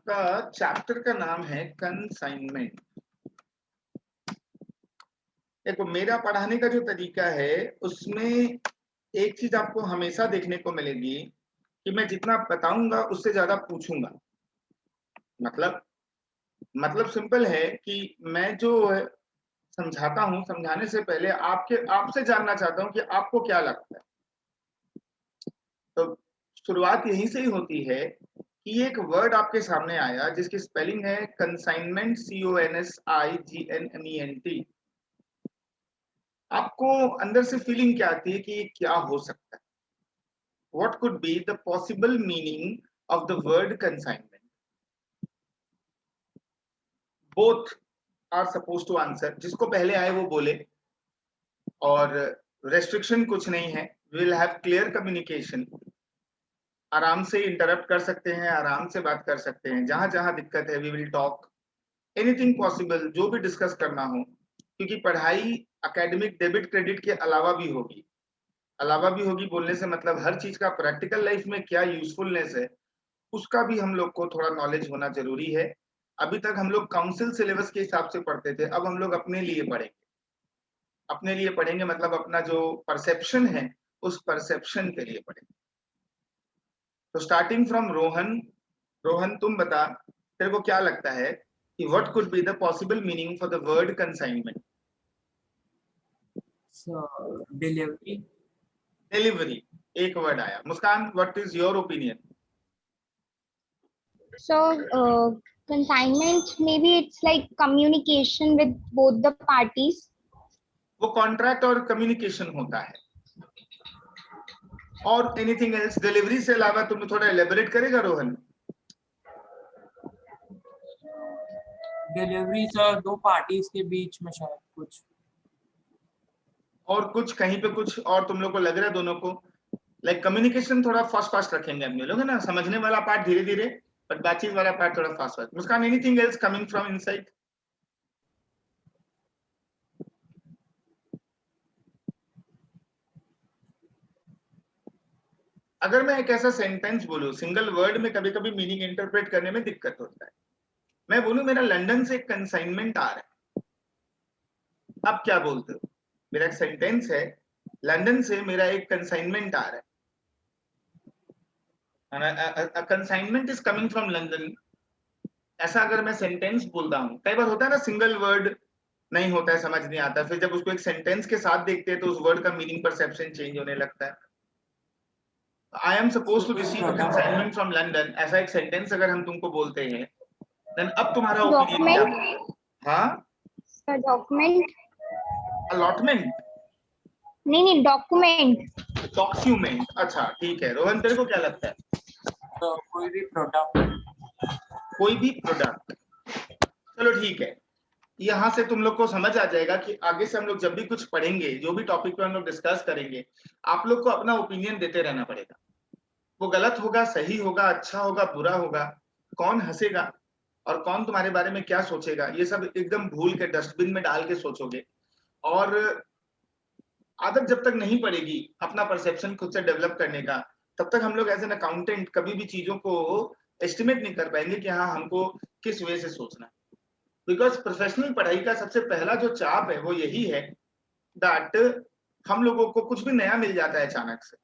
आपका चैप्टर का नाम है कंसाइनमेंट। देखो, मेरा पढ़ाने का जो तरीका है उसमें एक चीज आपको हमेशा देखने को मिलेगी कि मैं जितना बताऊंगा उससे ज्यादा पूछूंगा। मतलब मतलब सिंपल है कि मैं जो समझाता हूँ, समझाने से पहले आपसे जानना चाहता हूँ कि आपको क्या लगता है। तो शुरुआत यहीं से ही होती है कि एक वर्ड आपके सामने आया जिसकी स्पेलिंग है कंसाइनमेंट, CONSIGNMENT। आपको अंदर से फीलिंग क्या आती है कि ये क्या हो सकता है? What could be the possible meaning of the word consignment? Both are suppose to answer. जिसको पहले आए वो बोले, और रेस्ट्रिक्शन कुछ नहीं है। We will have clear communication. आराम से इंटरप्ट कर सकते हैं, आराम से बात कर सकते हैं। जहां जहां दिक्कत है we will talk anything possible, जो भी डिस्कस करना हो। क्योंकि पढ़ाई एकेडमिक डेबिट क्रेडिट के अलावा भी होगी। बोलने से मतलब हर चीज का प्रैक्टिकल लाइफ में क्या यूजफुलनेस है उसका भी हम लोग को थोड़ा नॉलेज होना जरूरी है। अभी तक हम लोग काउंसिल सिलेबस के हिसाब से पढ़ते थे, अब हम लोग अपने लिए पढ़ेंगे। अपने लिए पढ़ेंगे मतलब अपना जो परसेप्शन है उस परसेप्शन के लिए पढ़ेंगे। तो स्टार्टिंग फ्रॉम रोहन। रोहन, तुम बता, तेरे को क्या लगता है कि what could be the possible meaning for the word consignment? Delivery. Delivery एक वर्ड आया। Muskan, what is your opinion? So, consignment, maybe it's like communication with both the parties. वो कॉन्ट्रैक्ट और कम्युनिकेशन होता है। और एनीथिंग एल्स डिलीवरी से अलावा तुम थोड़ा एलेबोरेट करेगा रोहन? डिलीवरी सर दो पार्टीज के बीच में शायद कुछ। और कुछ कहीं पे कुछ और तुम लोग को लग रहा है दोनों को? लाइक कम्युनिकेशन थोड़ा फास्ट फास्ट रखेंगे अपने लोग, है ना? समझने वाला पार्ट धीरे धीरे, बट बातचीत वाला पार्ट थोड़ा fast fast. Muskan, anything else coming from inside? अगर मैं एक ऐसा सेंटेंस बोलूं, सिंगल वर्ड में कभी कभी मीनिंग इंटरप्रेट करने में दिक्कत होता है। मैं बोलूं मेरा लंदन से एक कंसाइनमेंट आ रहा है, आप क्या बोलते हो? मेरा एक सेंटेंस है, लंदन से मेरा एक कंसाइनमेंट आ रहा है, consignment is coming from London. ऐसा अगर मैं सेंटेंस बोलता हूँ, कई बार होता है ना सिंगल वर्ड नहीं होता है, समझ नहीं आता, फिर जब उसको एक सेंटेंस के साथ देखते हैं तो उस वर्ड का मीनिंग परसेप्शन चेंज होने लगता है। I am suppose to receive a consignment from London, ऐसा एक सेंटेंस अगर हम तुमको बोलते हैं, देन अब तुम्हारा ओपिनियन क्या है? हाँ, डॉक्यूमेंट। अलॉटमेंट? नहीं, डॉक्यूमेंट। डॉक्यूमेंट, अच्छा ठीक है। रोहन, तेरे को क्या लगता है? तो कोई भी प्रोडक्ट। कोई भी प्रोडक्ट, चलो ठीक है। यहाँ से तुम लोग को समझ आ जाएगा कि आगे से हम लोग जब भी कुछ पढ़ेंगे, जो भी टॉपिक पे हम लोग डिस्कस करेंगे, आप लोग को अपना ओपिनियन देते रहना पड़ेगा। वो गलत होगा, सही होगा, अच्छा होगा, बुरा होगा, कौन हंसेगा और कौन तुम्हारे बारे में क्या सोचेगा, ये सब एकदम भूल के डस्टबिन में डाल के सोचोगे। और आदत जब तक नहीं पड़ेगी अपना परसेप्शन खुद से डेवलप करने का, तब तक हम लोग एज एन अकाउंटेंट कभी भी चीजों को एस्टिमेट नहीं कर पाएंगे कि हाँ हमको किस वे से सोचना है। बिकॉज प्रोफेशनल पढ़ाई का सबसे पहला जो चाप है वो यही है दैट हम लोगों को कुछ भी नया मिल जाता है अचानक से,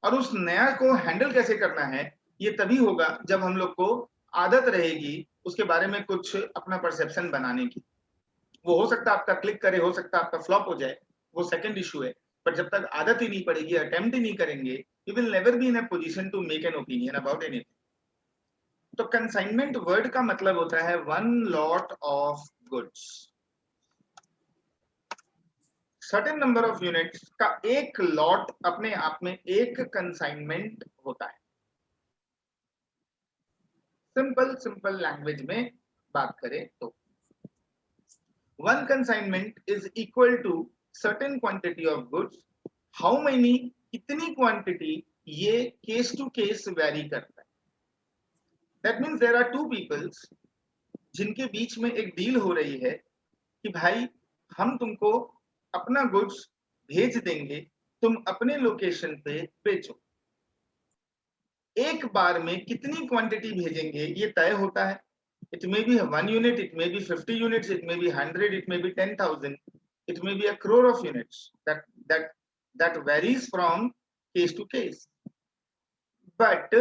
और उस नया को हैंडल कैसे करना है ये तभी होगा जब हम लोग को आदत रहेगी उसके बारे में कुछ अपना परसेप्शन बनाने की। वो हो सकता है आपका क्लिक करे, हो सकता है आपका फ्लॉप हो जाए, वो सेकंड इशू है। पर जब तक आदत ही नहीं पड़ेगी, अटेम्प्ट ही नहीं करेंगे, you will never be in a position to make an opinion about anything. तो कंसाइनमेंट वर्ड का मतलब होता है one lot of goods. Certain number of units का एक लॉट अपने आप में एक कंसाइनमेंट होता है। सिंपल सिंपल लैंग्वेज में बात करें तो one consignment is equal to certain quantity of goods. How many, कितनी क्वांटिटी, ये केस टू केस वेरी करता है। That means there are two peoples जिनके बीच में एक डील हो रही है कि भाई हम तुमको अपना गुड्स भेज देंगे, तुम अपने लोकेशन पे बेचो। एक बार में कितनी क्वांटिटी भेजेंगे ये तय होता है। It may be 1 unit, it may be 50 units, it may be 100, it may be 10,000, it may be a crore of units. That varies from case to case. But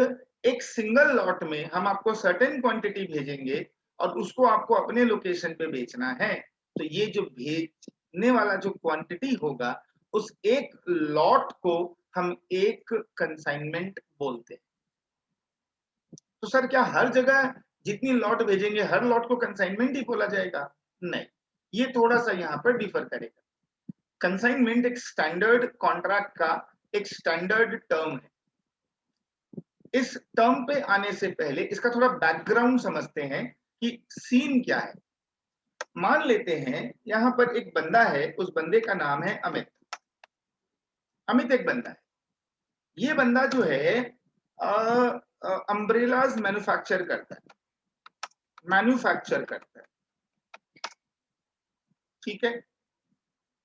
एक सिंगल लॉट में हम आपको certain quantity भेजेंगे और उसको आपको अपने location पे बेचना है, तो ये जो भेजने वाला जो क्वांटिटी होगा उस एक लॉट को हम एक कंसाइनमेंट बोलते हैं। तो सर क्या हर जगह जितनी लॉट भेजेंगे हर लॉट को कंसाइनमेंट ही बोला जाएगा? नहीं, ये थोड़ा सा यहाँ पर डिफर करेगा। कंसाइनमेंट एक स्टैंडर्ड कॉन्ट्रैक्ट का एक स्टैंडर्ड टर्म है। इस टर्म पे आने से पहले इसका थोड़ा बैकग्राउंड समझते हैं कि सीन क्या है। मान लेते हैं यहां पर एक बंदा है, उस बंदे का नाम है अमित। अमित एक बंदा है, ये बंदा जो है अम्ब्रेलाज मैन्युफैक्चर करता है, ठीक है।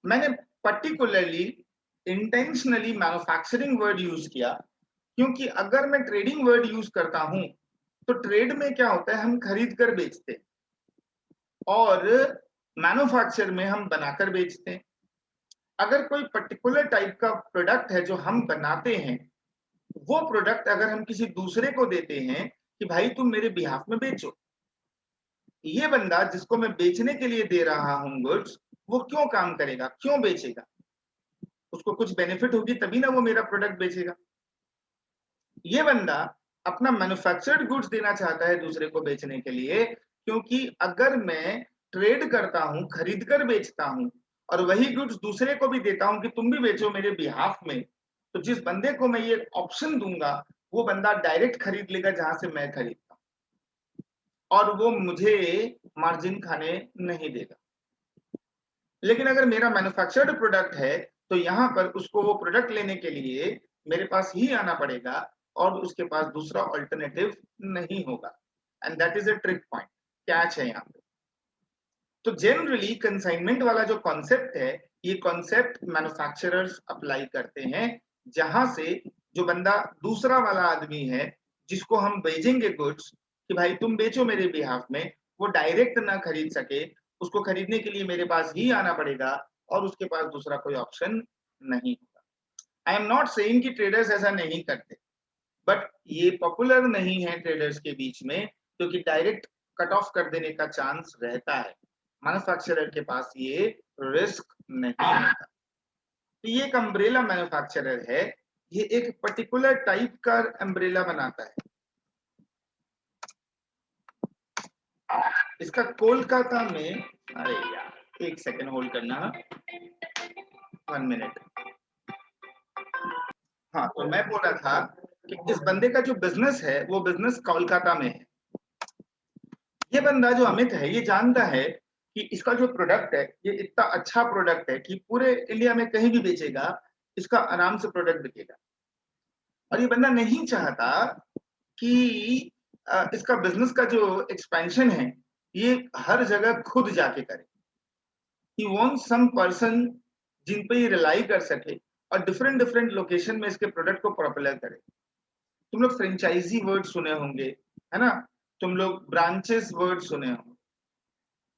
मैंने particularly intentionally manufacturing word use किया क्योंकि अगर मैं ट्रेडिंग वर्ड यूज करता हूं तो ट्रेड में क्या होता है, हम खरीद कर बेचते हैं और मैन्युफैक्चर में हम बनाकर बेचते हैं। अगर कोई पर्टिकुलर टाइप का प्रोडक्ट है जो हम बनाते हैं, वो प्रोडक्ट अगर हम किसी दूसरे को देते हैं कि भाई तुम मेरे बिहाफ में बेचो, ये बंदा जिसको मैं बेचने के लिए दे रहा हूं गुड्स, वो क्यों काम करेगा, क्यों बेचेगा? उसको कुछ बेनिफिट होगी तभी ना वो मेरा प्रोडक्ट बेचेगा। ये बंदा अपना मैन्युफैक्चर्ड गुड्स देना चाहता है दूसरे को बेचने के लिए, क्योंकि अगर मैं ट्रेड करता हूं, खरीद कर बेचता हूं और वही गुड्स दूसरे को भी देता हूं कि तुम भी बेचो मेरे बिहाफ में, तो जिस बंदे को मैं ये ऑप्शन दूंगा वो बंदा डायरेक्ट खरीद लेगा जहां से मैं खरीदता हूं और वो मुझे मार्जिन खाने नहीं देगा। लेकिन अगर मेरा मैन्युफैक्चर्ड प्रोडक्ट है तो यहाँ पर उसको वो प्रोडक्ट लेने के लिए मेरे पास ही आना पड़ेगा और उसके पास दूसरा ऑल्टरनेटिव नहीं होगा। And that is a trick point, catch है यहाँ पे। तो जनरली कंसाइनमेंट वाला जो कॉन्सेप्ट है, ये कॉन्सेप्ट मैन्युफैक्चरर्स अप्लाई करते हैं, जहां से जो बंदा दूसरा वाला आदमी है जिसको हम भेजेंगे गुड्स कि भाई तुम बेचो मेरे बिहाफ में, वो डायरेक्ट ना खरीद सके, उसको खरीदने के लिए मेरे पास ही आना पड़ेगा और उसके पास दूसरा कोई ऑप्शन नहीं होगा। आई एम नॉट सेइंग कि ट्रेडर्स ऐसा नहीं करते, बट ये पॉपुलर नहीं है ट्रेडर्स के बीच में क्योंकि डायरेक्ट कट ऑफ कर देने का चांस रहता है। मैन्युफैक्चरर के पास ये रिस्क नहीं होता। तो ये एक अम्ब्रेला मैन्युफैक्चरर है, ये एक पर्टिकुलर टाइप का अम्ब्रेला बनाता है। इसका कोलकाता में, अरे यार एक सेकंड होल्ड करना, 1 मिनट। हाँ, तो मैं बोल रहा था कि इस बंदे का जो बिजनेस है वो बिजनेस कोलकाता में है। ये बंदा जो अमित है ये जानता है कि इसका जो प्रोडक्ट है ये इतना अच्छा प्रोडक्ट है कि पूरे इंडिया में कहीं भी बेचेगा इसका आराम से प्रोडक्ट बिकेगा। और ये बंदा नहीं चाहता कि इसका बिजनेस का जो एक्सपेंशन है ये हर जगह खुद जाके करे। ही वांट्स सम पर्सन जिन पे ये रिलाई कर सके और डिफरेंट डिफरेंट लोकेशन में इसके प्रोडक्ट को पॉपुलर करे। तुम लोग फ्रेंचाइजी वर्ड सुने होंगे, है ना? तुम लोग ब्रांचेस वर्ड सुने होंगे।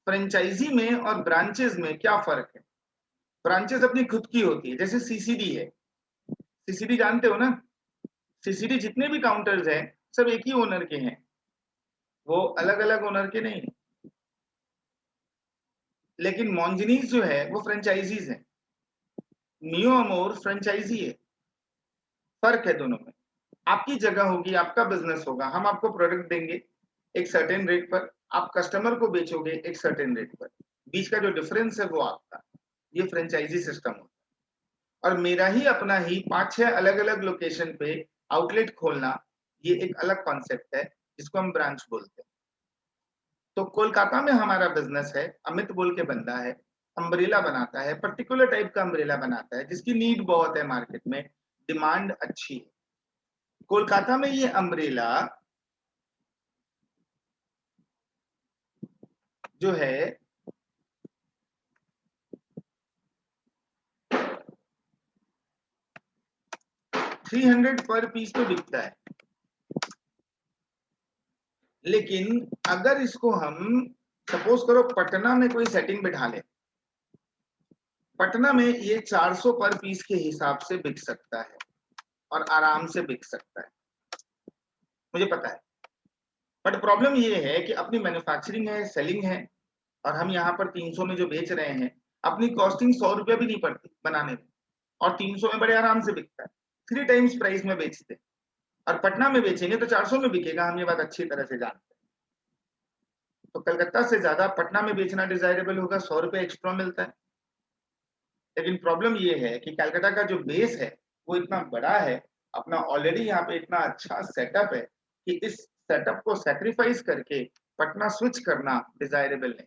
फ्रेंचाइजी में और ब्रांचेस में क्या फर्क है? ब्रांचेस अपनी खुद की होती है, जैसे सीसीडी है। सीसीडी जानते हो ना? सीसीडी जितने भी काउंटर्स हैं सब एक ही ओनर के हैं, वो अलग अलग ओनर के नहीं है। लेकिन मॉन्जनीज जो है वो फ्रेंचाइजीज है, मियो अमोर फ्रेंचाइजी है। फर्क है दोनों में। आपकी जगह होगी, आपका बिजनेस होगा, हम आपको प्रोडक्ट देंगे एक सर्टेन रेट पर, आप कस्टमर को बेचोगे एक सर्टेन रेट पर, बीच का जो डिफरेंस है वो आपका। ये फ्रेंचाइजी सिस्टम होता है। और मेरा ही अपना ही 5-6 अलग अलग लोकेशन पे आउटलेट खोलना, ये एक अलग कॉन्सेप्ट है जिसको हम ब्रांच बोलते हैं। तो कोलकाता में हमारा बिजनेस है, अमित बोल के बंदा है, अम्ब्रेला बनाता है, पर्टिकुलर टाइप का अम्ब्रेला बनाता है जिसकी नीड बहुत है मार्केट में, डिमांड अच्छी है। कोलकाता में ये अम्ब्रेला जो है 300 पर पीस तो बिकता है, लेकिन अगर इसको हम सपोज करो पटना में कोई सेटिंग बिठा ले, पटना में ये 400 पर पीस के हिसाब से बिक सकता है और आराम से बिक सकता है, मुझे पता है। बट प्रॉब्लम ये है कि अपनी मैन्युफैक्चरिंग है, सेलिंग है, और हम यहाँ पर 300 में जो बेच रहे हैं, अपनी कॉस्टिंग 100 रुपया भी नहीं पड़ती बनाने में, और 300 में बड़े आराम से बिकता है, 3 टाइम्स प्राइस में बेचते हैं। और पटना में बेचेंगे तो 400 में बिकेगा, हम ये बात अच्छी तरह से जानते हैं। तो कलकत्ता से ज्यादा पटना में बेचना डिजायरेबल होगा, 100 रुपए एक्स्ट्रा मिलता है। लेकिन प्रॉब्लम ये है कि कलकत्ता का जो बेस है वो इतना बड़ा है, अपना ऑलरेडी यहाँ पे इतना अच्छा सेटअप है कि इस सेटअप को सैक्रिफाइस करके पटना स्विच करना डिजायरेबल नहीं।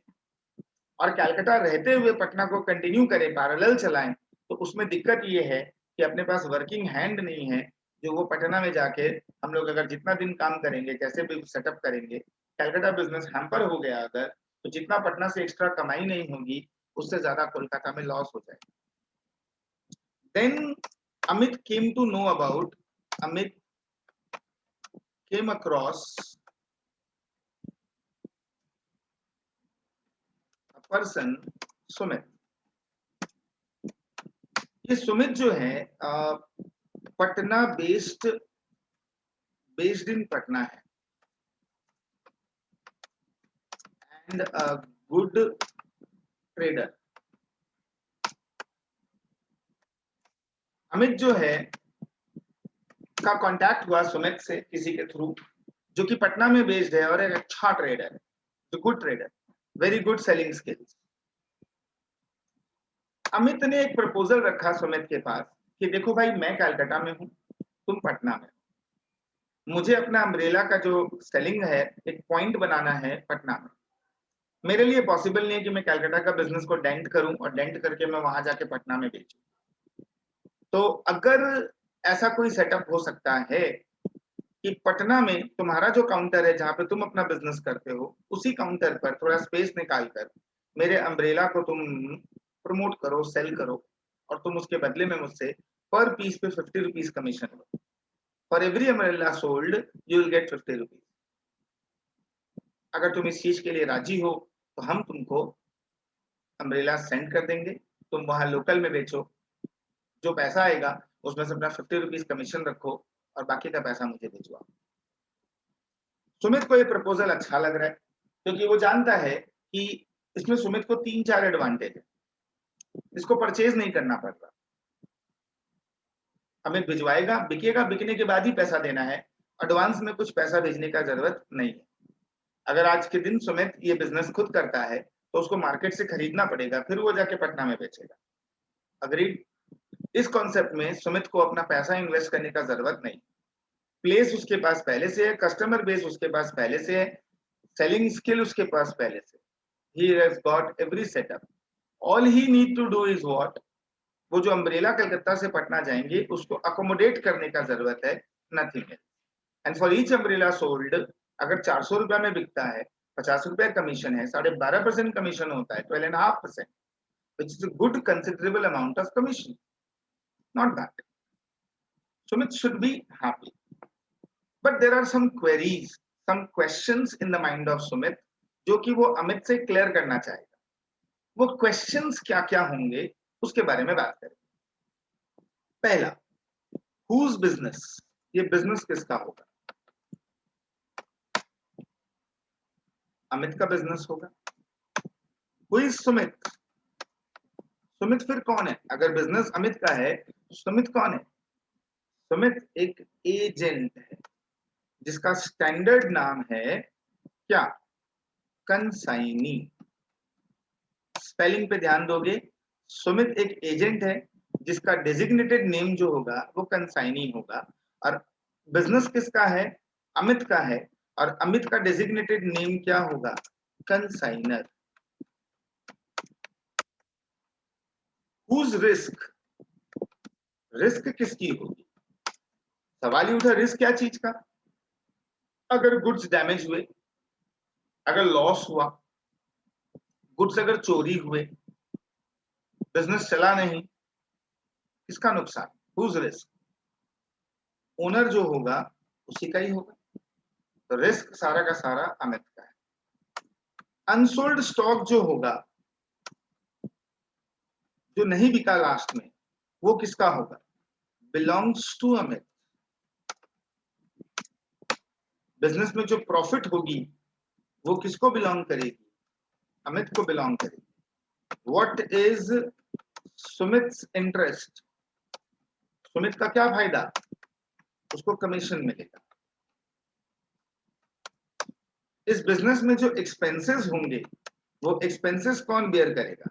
और कलकत्ता रहते हुए पटना को कंटिन्यू करें, पैरेलल चलाएं, तो उसमें दिक्कत ये है कि अपने पास वर्किंग हैंड नहीं है, जो वो पटना में जाके हम लोग अगर जितना दिन काम करेंगे, कैसे भी सेटअप करेंगे, कलकत्ता बिजनेस हैम्पर हो गया अगर, तो जितना पटना से एक्स्ट्रा कमाई नहीं होगी, उससे ज्यादा कोलकाता में लॉस हो जाएगा। Then Amit came to know about, Amit came across a person, Sumit. ये सुमित जो है पटना बेस्ड इन पटना है, and a good trader. Amit जो है का कांटेक्ट हुआ सुमित से किसी के थ्रू, जो कि पटना में बेस्ड है और एक अच्छा ट्रेडर है, good trader, very good selling skills. Amit ने एक प्रपोजल रखा सुमित के पास कि देखो भाई, मैं कलकत्ता में हूँ, तुम पटना में, मुझे अपना अम्ब्रेला का जो सेलिंग है एक पॉइंट बनाना है पटना में। मेरे लिए पॉसिबल नहीं है कि मैं कलकत्ता का बिजनेस को डेंट करूं और डेंट करके मैं वहां जाके पटना में बेचूं। तो अगर ऐसा कोई सेटअप हो सकता है कि पटना में तुम्हारा जो काउंटर है जहां पे तुम अपना बिजनेस करते हो, उसी काउंटर पर थोड़ा स्पेस निकाल कर मेरे अम्ब्रेला को तुम प्रमोट करो, सेल करो, और तुम उसके बदले में मुझसे पर पीस पे 50 rupees commission low. For every umbrella sold you will get 50 rupees. अगर तुम इस चीज के लिए राजी हो तो हम तुमको अम्ब्रेला सेंड कर देंगे, तुम वहां लोकल में बेचो, जो पैसा आएगा उसमें से अपना 50 रुपीज कमीशन रखो और बाकी का पैसा मुझे भिजवाओ। सुमित को ये प्रपोजल अच्छा लग रहा है, क्योंकि वो जानता है कि इसमें सुमित को 3-4 एडवांटेज है। इसको परचेज नहीं करना पड़ रहा, हमें भिजवाएगा, बिकेगा, बिकने के बाद ही पैसा देना है, एडवांस में कुछ पैसा भेजने का जरूरत नहीं है। अगर आज के दिन सुमित ये बिजनेस खुद करता है तो उसको मार्केट से खरीदना पड़ेगा, फिर वो जाके पटना में बेचेगा। अग्रीड। इस कॉन्सेप्ट में सुमित को अपना पैसा इन्वेस्ट करने का जरूरत नहीं, प्लेस उसके पास पहले से है, कस्टमर बेस उसके पास पहले से है, सेलिंग स्किल उसके पास पहले से, he has got every setup, all he need to do is what, वो जो अम्ब्रेला कलकत्ता से पटना जाएंगे उसको अकोमोडेट करने का जरूरत है, nothing else. And for each umbrella sold, अगर 400 रुपया में बिकता है, 50 रुपया कमीशन है, 12.5% कमीशन होता है, 12.5%, which is a good considerable amount of commission, not bad. Sumit should be happy, but there are some queries, some questions in the mind of Sumit जो कि वो अमित से क्लियर करना चाहेगा। वो क्वेश्चंस क्या क्या होंगे उसके बारे में बात करें। पहला, whose business, ये बिजनेस किसका होगा? अमित का बिजनेस होगा। Who is Sumit? सुमित फिर कौन है? अगर बिजनेस अमित का है तो सुमित कौन है? सुमित एक एजेंट है जिसका स्टैंडर्ड नाम है क्या? कंसाइनी। स्पेलिंग पे ध्यान दोगे, सुमित एक एजेंट है जिसका डेजिग्नेटेड नेम जो होगा वो कंसाइनी होगा, और बिजनेस किसका है? अमित का है, और अमित का डेजिग्नेटेड नेम क्या होगा? कंसाइनर। हुज रिस्क, रिस्क किसकी होगी? सवाल ही उठा, रिस्क क्या चीज का? अगर गुड्स डैमेज हुए, अगर लॉस हुआ, गुड्स अगर चोरी हुए, बिजनेस चला नहीं, किसका नुकसान? Whose risk? ओनर जो होगा उसी का ही होगा। तो रिस्क सारा का सारा अमित का है। अनसोल्ड स्टॉक जो होगा, जो नहीं बिका लास्ट में, वो किसका होगा? Belongs to Amit. बिजनेस में जो प्रॉफिट होगी वो किसको बिलोंग करेगी? अमित को बिलोंग करेगी। What is Sumit's interest? Sumit का क्या फायदा? उसको कमीशन मिलेगा। इस बिजनेस में जो एक्सपेंसेस होंगे वो एक्सपेंसेस कौन बेयर करेगा?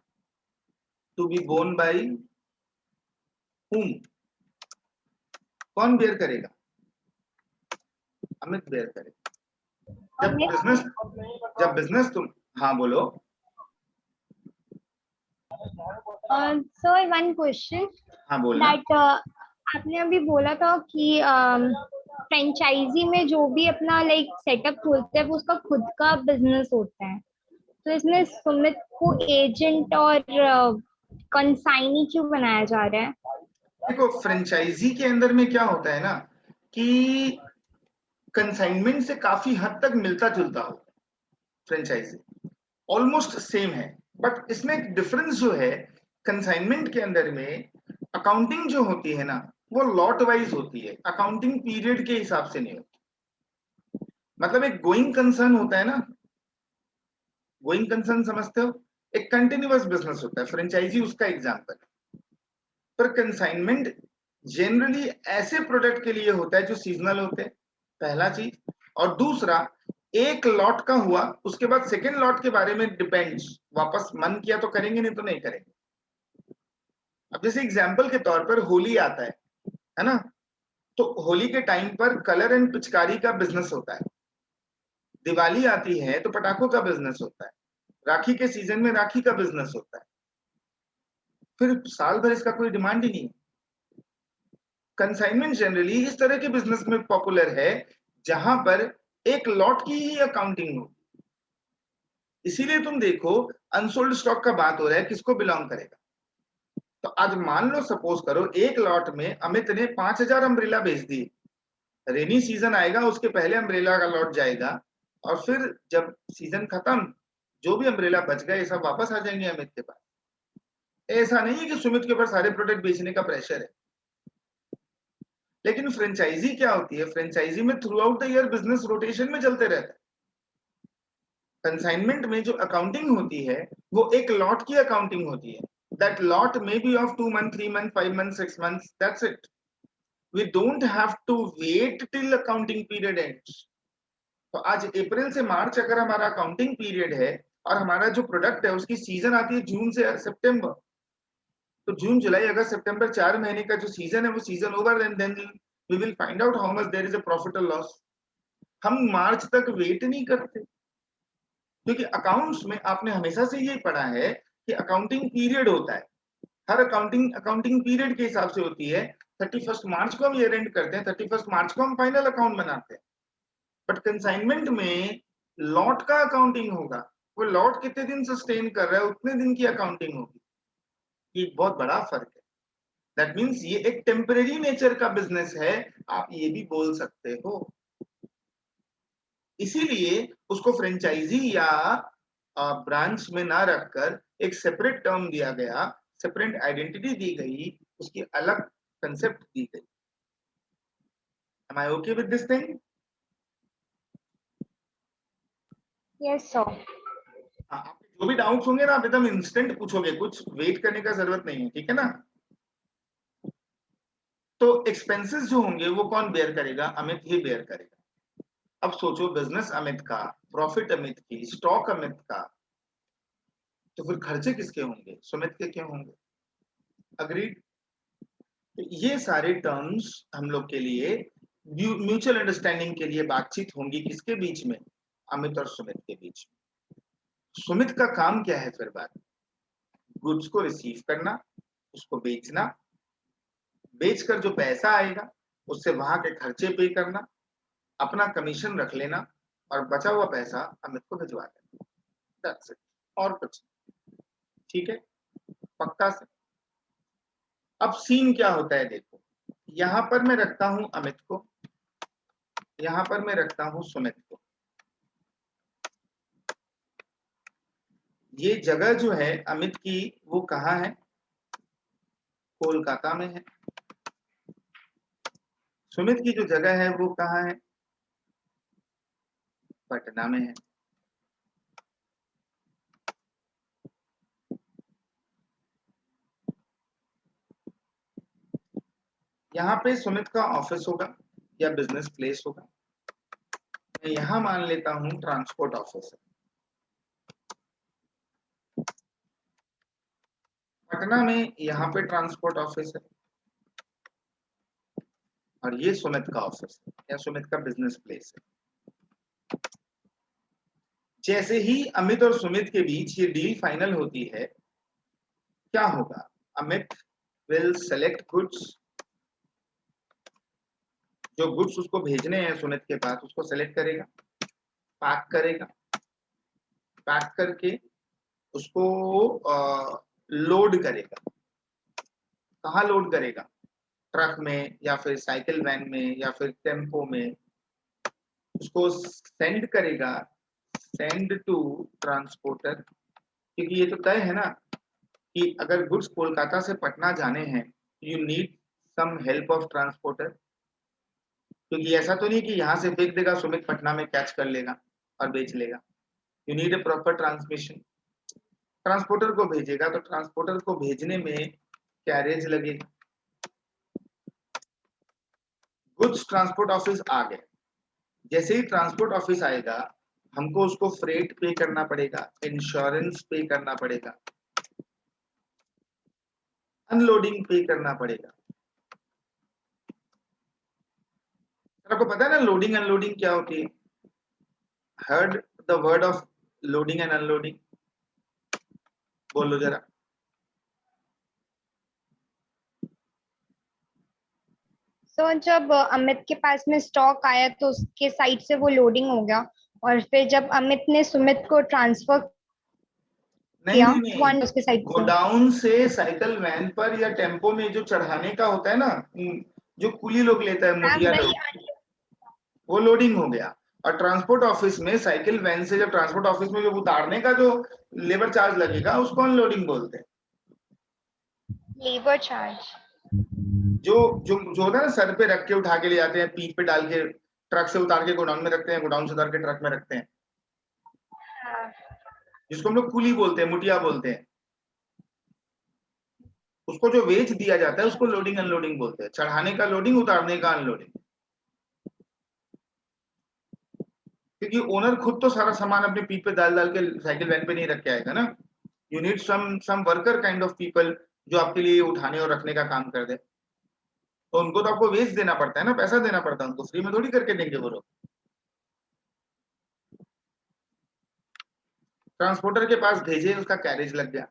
To be borne by whom? कौन बेयर करेगा? अमित बेयर करेगा। जब बिजनेस तुम, हाँ बोलो। So one question हाँ बोलना। that आपने अभी बोला था कि फ्रेंचाइजी में जो भी अपना लाइक सेटअप खोलते हैं वो उसका खुद का बिजनेस होता है, तो इसमें सुमित को एजेंट और कंसाइनी क्यों बनाया जा रहा है? देखो, फ्रेंचाइजी के अंदर में क्या होता है ना कि कंसाइनमेंट से काफी हद तक मिलता जुलता हो, फ्रेंचाइजी ऑलमोस्ट सेम है, बट इसमें एक डिफरेंस जो है, कंसाइनमेंट के अंदर में अकाउंटिंग जो होती है ना वो लॉट वाइज होती है, अकाउंटिंग पीरियड के हिसाब से नहीं होती। मतलब एक गोइंग कंसर्न होता है ना, गोइंग कंसर्न समझते हो, एक कंटिन्यूअस बिजनेस होता है, फ्रेंचाइजी उसका एग्जांपल है। पर कंसाइनमेंट जनरली ऐसे प्रोडक्ट के लिए होता है जो सीजनल होते हैं, पहला चीज। और दूसरा, एक लॉट का हुआ उसके बाद सेकेंड लॉट के बारे में डिपेंड्स, वापस मन किया तो करेंगे नहीं तो नहीं करेंगे। अब जैसे एग्जांपल के तौर पर होली आता है ना, तो होली के टाइम पर कलर एंड पिचकारी का बिजनेस होता है। दिवाली आती है तो पटाखों का बिजनेस होता है। राखी के सीजन में राखी का बिजनेस होता है। फिर साल भर इसका कोई डिमांड ही नहीं है। कंसाइनमेंट जनरली इस तरह के बिजनेस में पॉपुलर है जहां पर एक लॉट की ही अकाउंटिंग हो। इसीलिए तुम देखो, अनसोल्ड स्टॉक का बात हो रहा है, किसको बिलोंग करेगा? तो आज मान लो, सपोज करो, एक लॉट में अमित ने 5,000 अम्ब्रेला बेच दी। रेनी सीजन आएगा उसके पहले अम्ब्रेला का लॉट जाएगा, और फिर जब सीजन खत्म, जो भी अम्ब्रेला बच गए सब वापस आ जाएंगे अमित के पास। ऐसा नहीं है कि सुमित के ऊपर सारे प्रोडक्ट बेचने का प्रेशर है। लेकिन फ्रेंचाइजी क्या होती है? फ्रेंचाइजी में through out the year business rotation में चलते रहता है। कंसाइनमेंट में जो अकाउंटिंग होती है वो एक लॉट की अकाउंटिंग होती है। That lot may be of 2 months, 3 months, 5 months, 6 months, that's it. We don't have to wait till accounting period ends. तो आज अप्रैल से मार्च अगर हमारा अकाउंटिंग पीरियड है और हमारा जो प्रोडक्ट है उसकी सीजन आती है जून से सितंबर, तो जून जुलाई अगस्त सितंबर 4 महीने का जो सीजन है वो season over, and then we will find out how much there is a profit और लॉस। हम मार्च तक वेट नहीं करते, क्योंकि अकाउंट्स में आपने हमेशा से ये पढ़ा है कि अकाउंटिंग पीरियड होता है। हर अकाउंटिंग पीरियड के हिसाब से होती है। 31 मार्च को हम ईयर एंड करते हैं, 31 मार्च को हम फाइनल अकाउंट बनाते हैं। बट कंसाइनमेंट में लॉट का अकाउंटिंग होगा। वो लॉट कितने दिन सस्टेन कर रहा है उतने दिन की अकाउंटिंग होगी। ये बहुत बड़ा फर्क है। दैट मीन्स ये एक टेम्परेरी नेचर का बिजनेस है, आप ये भी बोल सकते हो। इसीलिए उसको फ्रेंचाइजी या ब्रांच में ना रखकर एक सेपरेट टर्म दिया गया, सेपरेट आइडेंटिटी दी गई, उसकी अलग कंसेप्ट दी गई। Am I okay with this thing? Yes sir. हाँ, आपके जो भी डाउट्स होंगे ना आप एकदम इंस्टेंट पूछोगे, कुछ वेट करने का जरूरत नहीं है, ठीक है ना? तो एक्सपेंसेस जो होंगे वो कौन बेयर करेगा? अमित ही बेयर करेगा। अब सोचो, बिजनेस अमित का, प्रॉफिट अमित की, स्टॉक अमित का, तो फिर खर्चे किसके होंगे? सुमित के क्यों होंगे? अग्रीड? तो ये सारे टर्म्स हम लोग के लिए म्यूचुअल अंडरस्टैंडिंग के लिए बातचीत होंगी, किसके बीच में? अमित और सुमित के बीच में। सुमित का काम क्या है फिर? बात, गुड्स को रिसीव करना, उसको बेचना, बेचकर जो पैसा आएगा उससे वहां के खर्चे पे करना, अपना कमीशन रख लेना, और बचा हुआ पैसा अमित को भिजवा देना। That's it. और कुछ, ठीक है? पक्का से। अब सीन क्या होता है देखो, यहां पर मैं रखता हूं अमित को, यहां पर मैं रखता हूं सुमित को। ये जगह जो है अमित की वो कहाँ है? कोलकाता में है। सुमित की जो जगह है वो कहाँ है? पटना में है। यहाँ पे सुमित का ऑफिस होगा या बिजनेस प्लेस होगा। मैं यहाँ मान लेता हूँ ट्रांसपोर्ट ऑफिस है। पटना में यहाँ पे ट्रांसपोर्ट ऑफिस है और ये सुमित का ऑफिस है या सुमित का बिजनेस प्लेस है। जैसे ही अमित और सुमित के बीच ये डील फाइनल होती है, क्या होगा? अमित विल सेलेक्ट गुड्स, जो गुड्स उसको भेजने हैं सुमित के पास उसको सेलेक्ट करेगा, पैक करेगा, पैक करके उसको लोड करेगा। कहाँ लोड करेगा? ट्रक में या फिर साइकिल वैन में या फिर टेम्पो में। उसको सेंड करेगा, सेंड टू ट्रांसपोर्टर, क्योंकि ये तो तय है ना कि अगर गुड्स कोलकाता से पटना जाने हैं you need some help of transporter. क्योंकि ऐसा तो नहीं कि यहाँ से फेंक देगा सुमित पटना में कैच कर लेगा और बेच लेगा। You need a proper transmission. Transporter को भेजेगा तो ट्रांसपोर्टर को भेजने में कैरेज लगेगा। गुड्स ट्रांसपोर्ट ऑफिस आ गए। जैसे ही ट्रांसपोर्ट ऑफिस आएगा हमको उसको फ्रेट पे करना पड़ेगा, इंश्योरेंस पे करना पड़ेगा, अनलोडिंग पे करना पड़ेगा। आपको पता है ना लोडिंग अनलोडिंग क्या होती है? Heard the word of loading and unloading? बोलो जरा। तो जब अमित के पास में स्टॉक आया तो उसके साइड से वो लोडिंग हो गया, और फिर जब अमित ने सुमित को ट्रांसफर नहीं किया नहीं नहीं, वन उसके साइड से। गोडाउन से साइकिल वैन पर या टेम्पो में जो चढ़ाने का होता है ना, जो कुली लोग लेता है, हाँ मुटिया वही। लोग, वो लोडिंग हो गया। और ट्रांसपोर्ट ऑफिस में साइकिल वैन से जब ट्रांसपोर्ट ऑफिस में जब उतारने का जो लेबर चार्ज लगेगा उसको अनलोडिंग बोलते हैं। Labour charge. जो जो जो होता है ना, सर पे रख के उठा के ले जाते हैं, पीठ पे डाल के ट्रक से उतार के गोडाउन में रखते हैं, गोडाउन से उतार के ट्रक में रखते हैं, हाँ। जिसको हम लोग कुली बोलते हैं, मुटिया बोलते हैं। उसको जो वेज दिया जाता है उसको लोडिंग अनलोडिंग बोलते हैं। चढ़ाने का लोडिंग, उतारने का अनलोडिंग। क्योंकि ओनर खुद तो सारा सामान अपने पीठ पे डाल डाल के साइकिल वैन पे नहीं रख के आएगा ना। You need some worker kind of people जो आपके लिए उठाने और रखने का काम कर दे। तो उनको तो आपको वेज देना पड़ता है ना, पैसा देना पड़ता है उनको, फ्री में थोड़ी करके देंगे वो लोग। ट्रांसपोर्टर के पास भेजे, उसका कैरेज लग गया,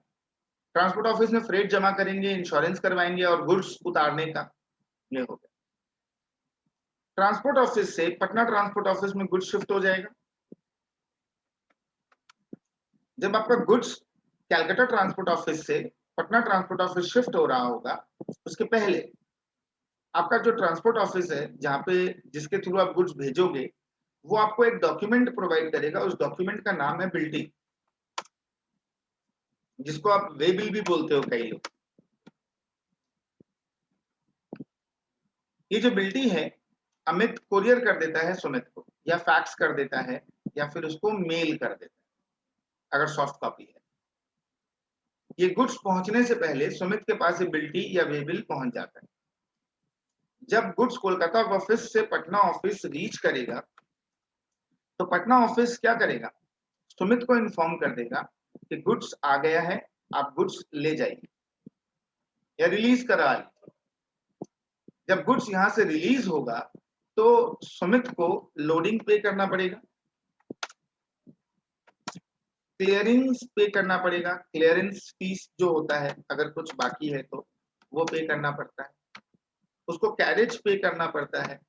ट्रांसपोर्ट ऑफिस में फ्रेट जमा करेंगे, इंश्योरेंस करवाएंगे और गुड्स उतारने का ये हो गया। ट्रांसपोर्ट ऑफिस से पटना ट्रांसपोर्ट ऑफिस में गुड्स शिफ्ट हो जाएगा। जब आपका गुड्स कैलकाटा ट्रांसपोर्ट ऑफिस से पटना ट्रांसपोर्ट ऑफिस शिफ्ट हो रहा होगा, उसके पहले आपका जो ट्रांसपोर्ट ऑफिस है जहाँ पे जिसके थ्रू आप गुड्स भेजोगे, वो आपको एक डॉक्यूमेंट प्रोवाइड करेगा। उस डॉक्यूमेंट का नाम है बिल्टी, जिसको आप वे बिल भी बोलते हो कई लोग। ये जो बिल्टी है अमित कोरियर कर देता है सुमित को, या फैक्स कर देता है, या फिर उसको मेल कर देता है अगर सॉफ्ट कॉपी है। ये गुड्स पहुंचने से पहले सुमित के पास ये बिल्टी या वे बिल पहुंच जाता है। जब गुड्स कोलकाता ऑफिस से पटना ऑफिस रीच करेगा तो पटना ऑफिस क्या करेगा? सुमित को इन्फॉर्म कर देगा कि गुड्स आ गया है, आप गुड्स ले जाइए या रिलीज करा लीजिए। जब गुड्स यहां से रिलीज होगा तो सुमित को लोडिंग पे करना पड़ेगा, क्लियरेंस पे करना पड़ेगा। क्लियरेंस फीस जो होता है अगर कुछ बाकी है तो वो पे करना पड़ता है। उसको कैरेज पे करना पड़ता है।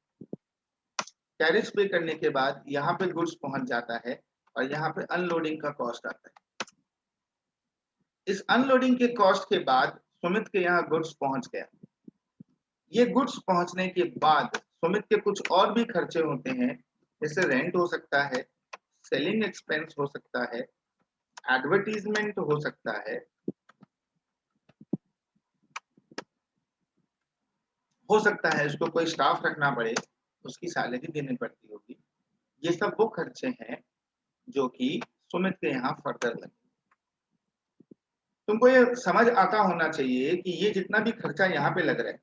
कैरेज पे करने के बाद यहाँ पे गुड्स पहुंच जाता है और यहाँ पे अनलोडिंग का कॉस्ट आता है। इस अनलोडिंग के कॉस्ट के बाद सुमित के यहाँ गुड्स पहुंच गया। ये गुड्स पहुंचने के बाद सुमित के कुछ और भी खर्चे होते हैं, जैसे रेंट हो सकता है, सेलिंग एक्सपेंस हो सकता है, एडवर्टीजमेंट हो सकता है, हो सकता है उसको कोई स्टाफ रखना पड़े, उसकी सैलरी देनी पड़ती होगी। ये सब वो खर्चे हैं जो कि सुमित के यहाँ फर्दर लगे। तुमको ये समझ आता होना चाहिए कि ये जितना भी खर्चा यहाँ पे लग रहा है,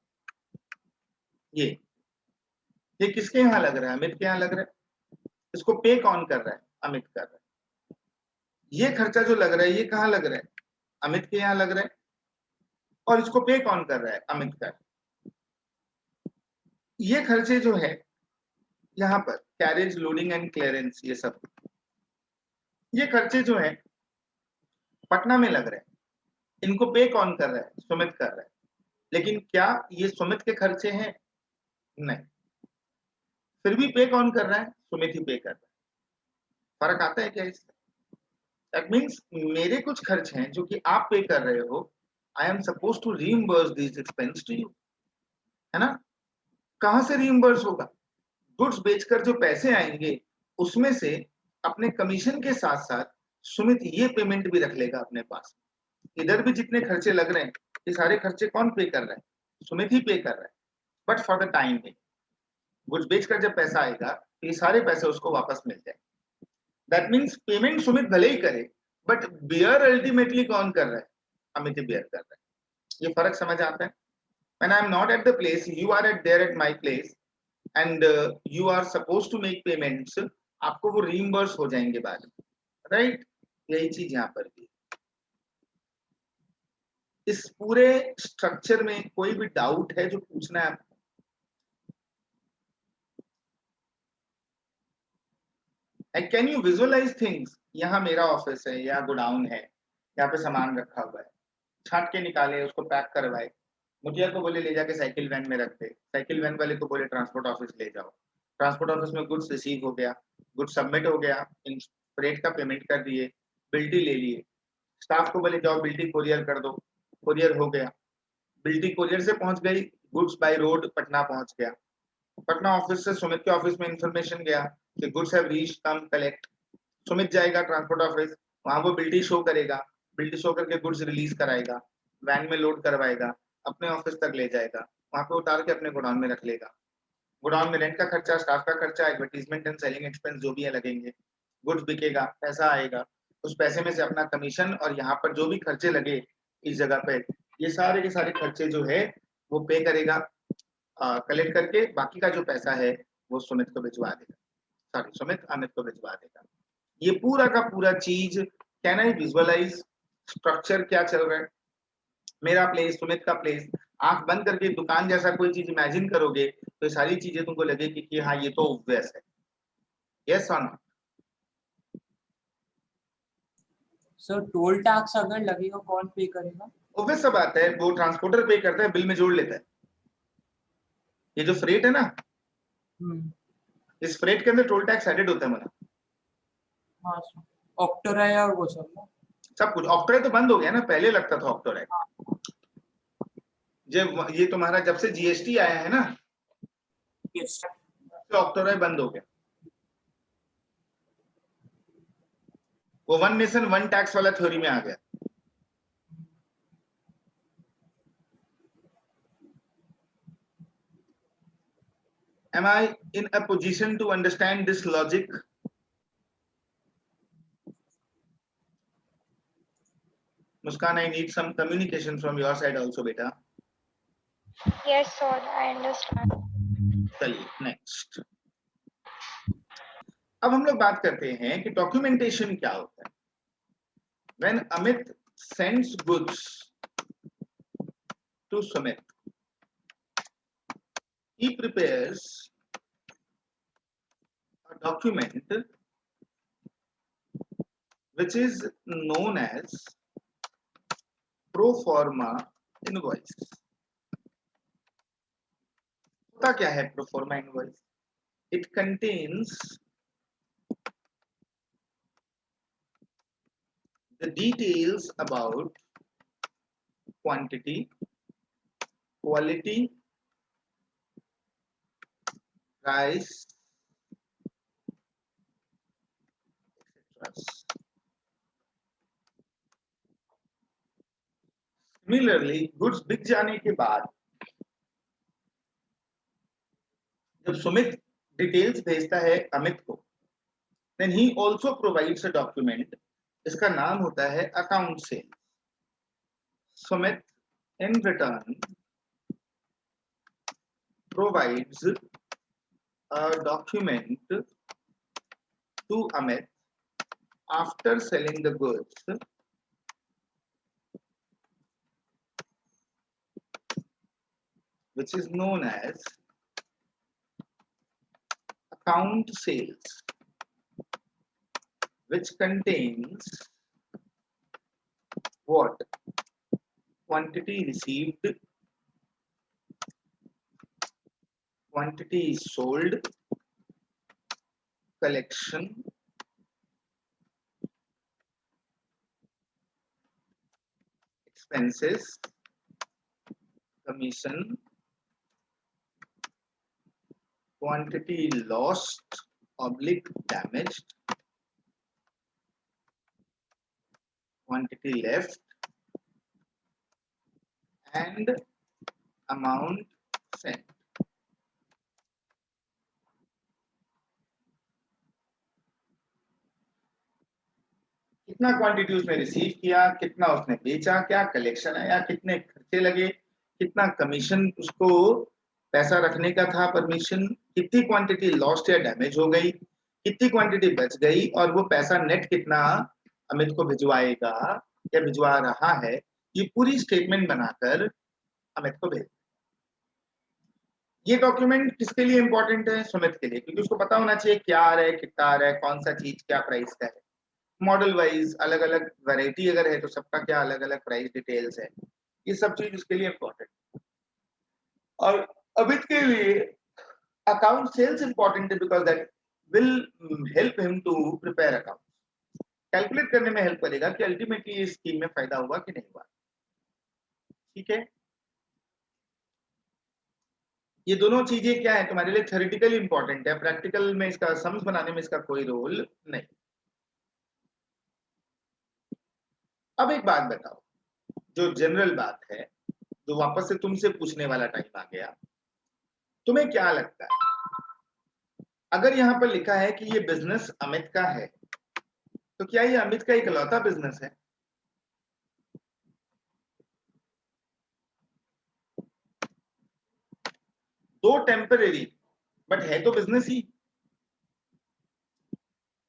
ये किसके यहाँ लग रहा है? अमित के यहाँ लग रहा है। इसको पे कौन कर रहा है? अमित कर रहा है। ये खर्चा जो लग रहा है ये कहाँ लग रहा है? अमित के यहाँ लग रहा है। और इसको पे कौन कर रहा है? अमित कर। ये खर्चे जो है यहाँ पर कैरेज, लोडिंग एंड क्लियरेंस, ये सब ये खर्चे जो है पटना में लग रहे हैं। इनको पे कौन कर रहा है? सुमित कर रहा है। लेकिन क्या ये सुमित के खर्चे हैं? नहीं। फिर भी पे कौन कर रहा है? सुमित ही पे कर रहा है। फर्क आता है क्या इससे? दैट मीन्स मेरे कुछ खर्च हैं जो कि आप पे कर रहे हो, I am suppose to reimburse this expense to you, है ना? कहां से रीइंबर्स होगा? गुड्स बेचकर जो पैसे आएंगे उसमें से अपने कमीशन के साथ साथ सुमित ये पेमेंट भी रख लेगा अपने पास। इधर भी जितने खर्चे लग रहे हैं ये सारे खर्चे कौन पे कर रहा है? सुमित ही पे कर रहा है। But for the time being, goods बेचकर जब पैसा आएगा तो ये सारे पैसे उसको वापस मिल जाए। दैट मीन्स पेमेंट सुमित भले ही करे, बट बियर अल्टीमेटली कौन कर रहा है? अमित ही बियर कर रहा है। ये फर्क समझ आता है? When I am not at the place, you are there at my place, and you are supposed to make payments, आपको वो reimburse हो जाएंगे बाद में, राइट? यही चीज यहाँ पर भी। इस पूरे स्ट्रक्चर में कोई भी डाउट है जो पूछना है? Can you visualise things? यहाँ मेरा ऑफिस है, यहाँ गोडाउन है, यहाँ पे सामान रखा हुआ है, छाट के निकाले, उसको पैक करवाए, मुखिया को बोले ले जाके साइकिल वैन में रख दे, साइकिल वैन वाले को बोले ट्रांसपोर्ट ऑफिस ले जाओ, ट्रांसपोर्ट ऑफिस में गुड्स रिसीव हो गया, गुड्स सबमिट हो गया, इन फ्रेट का पेमेंट कर दिए, बिल्टी ले लिए, स्टाफ को बोले जाओ बिल्टी कोरियर कर दो, कोरियर हो गया, बिल्टी कोरियर से पहुंच गई, गुड्स बाय रोड पटना पहुंच गया, पटना ऑफिस से सुमित के ऑफिस में इंफॉर्मेशन गया कि goods have reached, come collect. Sumit जाएगा ट्रांसपोर्ट ऑफिस, वहां वो बिल्टी शो करेगा, बिल्टी शो करके गुड्स रिलीज कराएगा, वैन में लोड करवाएगा, अपने ऑफिस तक ले जाएगा, वहां पे उतार के अपने गोडाउन में रख लेगा। गोडाउन में रेंट का खर्चा, स्टाफ का खर्चा, एडवर्टीजमेंट एंड सेलिंग एक्सपेंस जो भी है लगेंगे, गुड्स बिकेगा, पैसा आएगा, उस पैसे में से अपना कमीशन और यहाँ पर जो भी खर्चे लगे इस जगह पे, ये सारे के सारे खर्चे जो है वो पे करेगा, कलेक्ट करके बाकी का जो पैसा है वो सुमित को भिजवा देगा, सॉरी सुमित अमित को भिजवा देगा। ये पूरा का पूरा चीज, कैन आई विजुअलाइज स्ट्रक्चर क्या चल रहा है? मेरा प्लेस, सुमित का प्लेस, आंख बंद करके दुकान जैसा कोई चीज इमेजिन करोगे तो ये सारी चीजें तुमको लगेगी कि हाँ ये तो ऑब्वियस है। यस और नो? सर टोल टैक्स अगर लगेगा कौन पे करेगा? ऑब्वियस सा बात है, वो ट्रांसपोर्टर पे करता है, बिल में जोड़ लेता है। ये जो फ्रेट है ना, इस फ्रेट के अंदर टोल टैक्स एडेड होता है मना। हाँ सर, ऑक्टोराय और वो सब ना? सब कुछ। ऑक्टोराय तो बंद हो गया ना, पहले लगता था ऑक्टोराय। जब ये तुम्हारा जब से जीएसटी आया है ना, यस सर। तो ऑक्टोराय बंद हो गया। वो वन नेशन वन टैक्स वाला थ्योरी में आ गया। Am I in a position to understand this logic? Muskan, I need some communication from your side also, beta. Yes, sir, I understand. चलिए नेक्स्ट। अब हम लोग बात करते हैं कि डॉक्यूमेंटेशन क्या होता है। When Amit sends goods to Sumit, he prepares a document which is known as pro forma invoice. होता क्या है pro forma invoice? It contains the details about quantity, quality, price, etc. Similarly goods बिक जाने के बाद जब Sumit details भेजता है अमित को, then he also provides a document, इसका नाम होता है account cell. Sumit in return provides a document to Amit after selling the goods, which is known as account sales, which contains what? Quantity received, quantity sold, collection, expenses, commission, quantity lost oblique damaged, quantity left, and amount sent। कितना quantity उसने receive किया, कितना उसने बेचा, क्या collection आया, कितने खर्चे लगे, कितना कमीशन उसको पैसा रखने का था परमिशन, कितनी क्वांटिटी लॉस्ट या डैमेज हो गई, कितनी क्वांटिटी बच गई, और वो पैसा नेट कितना अमित को भिजवाएगा या भिजवा रहा है, ये पूरी स्टेटमेंट बनाकर अमित को भेज। ये डॉक्यूमेंट किसके लिए इंपॉर्टेंट है? सुमित के लिए, क्योंकि उसको पता होना चाहिए क्या आ रहा है, कितना आ रहा है, कौन सा चीज क्या प्राइस का है, मॉडल वाइज अलग अलग वैरायटी अगर है तो सबका क्या अलग अलग प्राइस डिटेल्स है, ये सब चीज उसके लिए इंपॉर्टेंट। और अमित के लिए अकाउंट सेल्स इंपॉर्टेंट है because that will help him to prepare account, calculate करने में हेल्प करेगा कि अल्टीमेटली इस स्कीम में फायदा हुआ कि नहीं हुआ। ठीक है, ये दोनों चीजें क्या है तुम्हारे लिए थ्योरेटिकली इंपॉर्टेंट है, प्रैक्टिकल में इसका सम्स बनाने में इसका कोई रोल नहीं। अब एक बात बताओ, जो जनरल बात है, जो वापस से तुमसे पूछने वाला टाइम आ गया, तुम्हें क्या लगता है अगर यहाँ पर लिखा है कि ये बिजनेस अमित का है, तो क्या ये अमित का इकलौता बिजनेस है? दो टेम्परेरी बट है तो बिजनेस ही,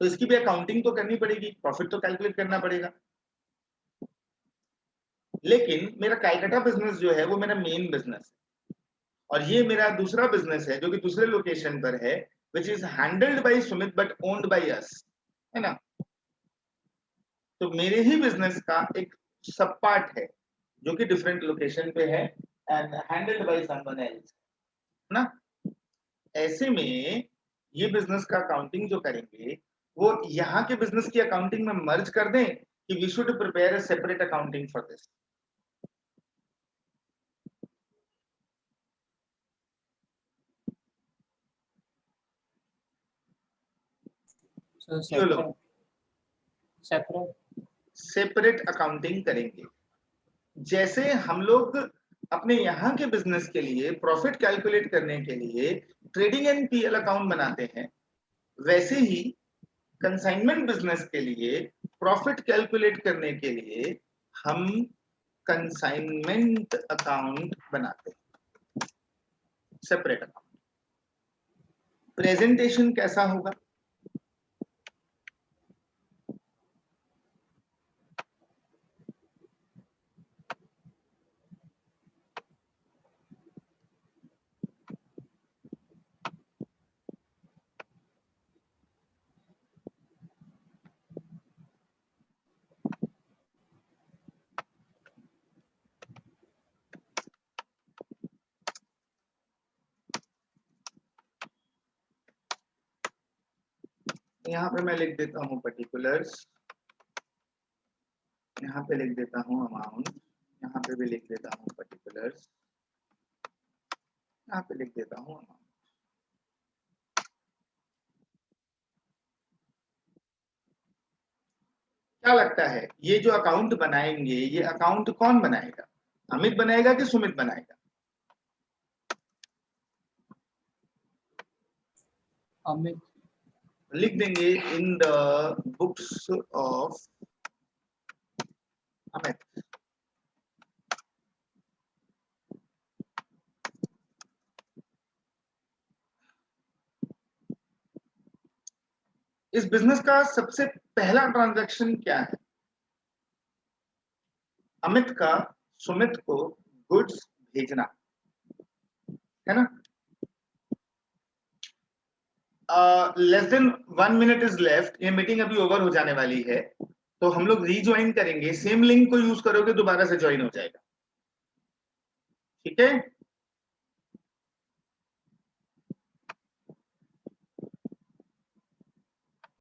तो इसकी भी अकाउंटिंग तो करनी पड़ेगी, प्रॉफिट तो कैलकुलेट करना पड़ेगा। लेकिन मेरा कैलकाटा बिजनेस जो है वो मेरा मेन बिजनेस है, और ये मेरा दूसरा बिजनेस है जो कि दूसरे लोकेशन पर है, which is handled by Sumit but owned by us, है ना। तो मेरे ही बिजनेस का एक सब पार्ट है जो कि डिफरेंट लोकेशन पे है and handled by someone else, है ना। ऐसे में ये बिजनेस का अकाउंटिंग जो करेंगे वो यहाँ के बिजनेस की अकाउंटिंग में मर्ज कर दें कि we should prepare a separate accounting for this. So जो लोग सेपरेट अकाउंटिंग करेंगे, जैसे हम लोग अपने यहाँ के बिजनेस के लिए प्रॉफिट कैलकुलेट करने के लिए ट्रेडिंग एंड पीएल अकाउंट बनाते हैं, वैसे ही कंसाइनमेंट बिजनेस के लिए प्रॉफिट कैलकुलेट करने के लिए हम कंसाइनमेंट अकाउंट बनाते हैं, सेपरेट अकाउंट। प्रेजेंटेशन कैसा होगा? यहाँ पे मैं लिख देता हूँ पर्टिकुलर्स, यहाँ पे लिख देता हूँ अमाउंट, यहाँ पे भी लिख देता हूँ पर्टिकुलर्स, यहाँ पे लिख देता हूँ अमाउंट। क्या लगता है ये जो अकाउंट बनाएंगे, ये अकाउंट कौन बनाएगा? अमित बनाएगा कि सुमित बनाएगा? अमित। लिख देंगे in the books of Amit. इस बिजनेस का सबसे पहला ट्रांजैक्शन क्या है? अमित का सुमित को गुड्स भेजना, है ना? Less than 1 minute is left, ये मीटिंग अभी ओवर हो जाने वाली है, तो हम लोग रीज्वाइन करेंगे। सेम लिंक को यूज करोगे दोबारा से ज्वाइन हो जाएगा, ठीक है?